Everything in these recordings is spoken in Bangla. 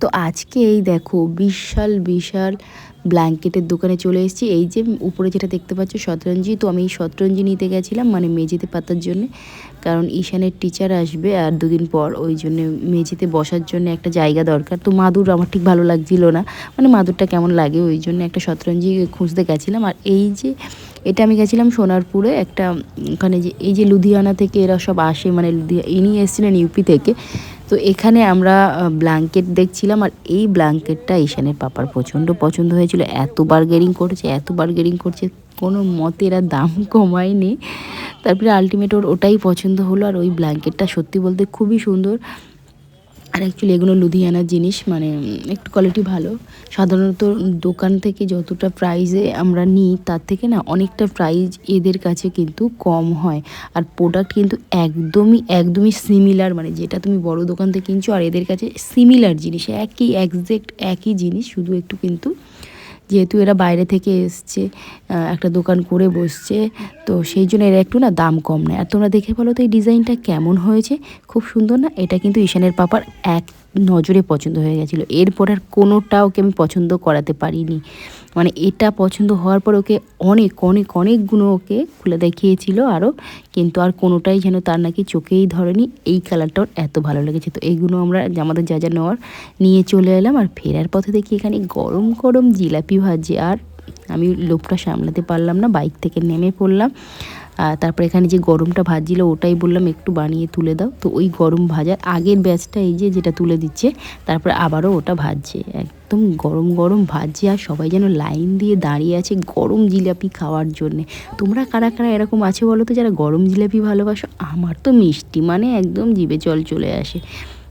তো আজকে এই দেখো বিশাল বিশাল ব্ল্যাঙ্কেটের দোকানে চলে এসেছি। এই যে উপরে যেটা দেখতে পাচ্ছ শতরঞ্জি, তো আমি এই শতরঞ্জি নিতে গেছিলাম মানে মেঝেতে পাতার জন্যে, কারণ ঈশানের টিচার আসবে আর দুদিন পর, ওই জন্য মেঝেতে বসার জন্য একটা জায়গা দরকার। তো মাদুর আমার ঠিক ভালো লাগছিল না, মানে মাদুরটা কেমন লাগে, ওই জন্য একটা শতরঞ্জি খুঁজতে গেছিলাম। আর এই যে এটা আমি গেছিলাম সোনারপুরে একটা, ওখানে যে এই যে লুধিয়ানা থেকে এরা সব আসে, মানে ইনি এসেছিলেন ইউপি থেকে। তো এখানে আমরা ব্ল্যাঙ্কেট দেখছিলাম, আর এই ব্ল্যাঙ্কেটটা ঈশানের পাপার প্রচণ্ড পছন্দ হয়েছিল। এত বার্গেনিং করছে, এত বার্গেনিং করছে, কোনো মতে এরা দাম কমায়নি। তারপরে আলটিমেট ওর ওটাই পছন্দ হলো। আর ওই ব্ল্যাঙ্কেটটা সত্যি বলতে খুবই সুন্দর। আর অ্যাকচুয়ালি এগুলো লুধিয়ানার জিনিস, মানে একটু কোয়ালিটি ভালো। সাধারণত দোকান থেকে যতটা প্রাইসে আমরা নিই তার থেকে না অনেকটা প্রাইস এদের কাছে কিন্তু কম হয়। আর প্রোডাক্ট কিন্তু একদমই একদমই সিমিলার, মানে যেটা তুমি বড় দোকান থেকে কিনছো আর এদের কাছে সিমিলার জিনিস, একই একজ্যাক্ট একই জিনিস, শুধু একটু কিন্তু যেহেতু এরা বাইরে থেকে এসছে, একটা দোকান করে বসছে, তো সেই জন্য এরা একটু না দাম কম নেয়। আর তোমরা দেখে বলো তো এই ডিজাইনটা কেমন হয়েছে, খুব সুন্দর না? এটা কিন্তু ঈশানের পাপার এক নজরে পছন্দ হয়ে গেছিলো। এরপর আর কোনোটা ওকে আমি পছন্দ করাতে পারিনি, মানে এটা পছন্দ হওয়ার পর ওকে অনেক অনেক অনেকগুলো ওকে খুলে দেখিয়েছিল আরও, কিন্তু আর কোনোটাই যেন তার নাকি চোখেই ধরেনি। এই কালারটাও এত ভালো লেগেছে। তো এইগুলো আমরা আমাদের যা যা নেওয়ার নিয়ে চলে এলাম। আর ফেরার পথে দেখি এখানে গরম গরম জিলাপি ভাজছে, আর আমি লোভটা সামলাতে পারলাম না, বাইক থেকে নেমে পড়লাম। তারপর এখানে যে গরমটা ভাজছিল ওটাই বললাম একটু বানিয়ে তুলে দাও। তো ওই গরম ভাজার আগের ব্যাচটা এই যে যেটা তুলে দিচ্ছে, তারপরে আবারও ওটা ভাজছে, একদম গরম গরম ভাজছে। আর সবাই যেন লাইন দিয়ে দাঁড়িয়ে আছে গরম জিলাপি খাওয়ার জন্যে। তোমরা কারা কারা এরকম আছে বলো তো, যারা গরম জিলাপি ভালোবাসো? আমার তো মিষ্টি মানে একদম জিভে জল চলে আসে,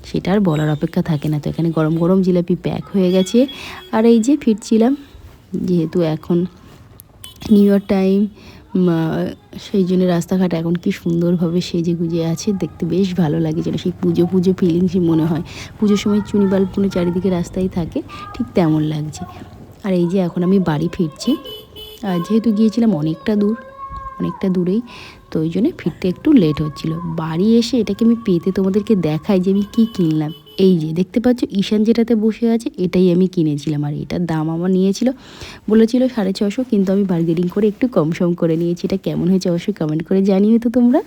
সেটা আর বলার অপেক্ষা থাকে না। তো এখানে গরম গরম জিলাপি প্যাক হয়ে গেছে। আর এই যে ফিরছিলাম, যেহেতু এখন নিউ ইয়ার টাইম, সেই জন্য রাস্তাঘাট এখন কি সুন্দরভাবে সেজে গুজে আছে, দেখতে বেশ ভালো লাগে, যেন সেই পুজো পুজো ফিলিংসই মনে হয়। পুজোর সময় চুনি বাল্বগুলো চারিদিকে রাস্তায় থাকে, ঠিক তেমন লাগছে। আর এই যে এখন আমি বাড়ি ফিরছি, আর যেহেতু গিয়েছিলাম অনেকটা দূর, অনেকটা দূরেই, তো ওই জন্য ফিরতে একটু লেট হচ্ছিল। বাড়ি এসে এটাকে আমি পেতে তোমাদেরকে দেখাই যে আমি কী কিনলাম। এই যে দেখতে পাচ্ছ ঈশান যেটাতে বসে আছে এটাই আমি কিনেছিলাম, আর এটার দাম আমার নিয়েছিল, বলেছিল 650, কিন্তু আমি বার্গেনিং করে একটু কম সম করে নিয়েছি। এটা কেমন হয়েছে অবশ্যই কমেন্ট করে জানিও তো তোমরা।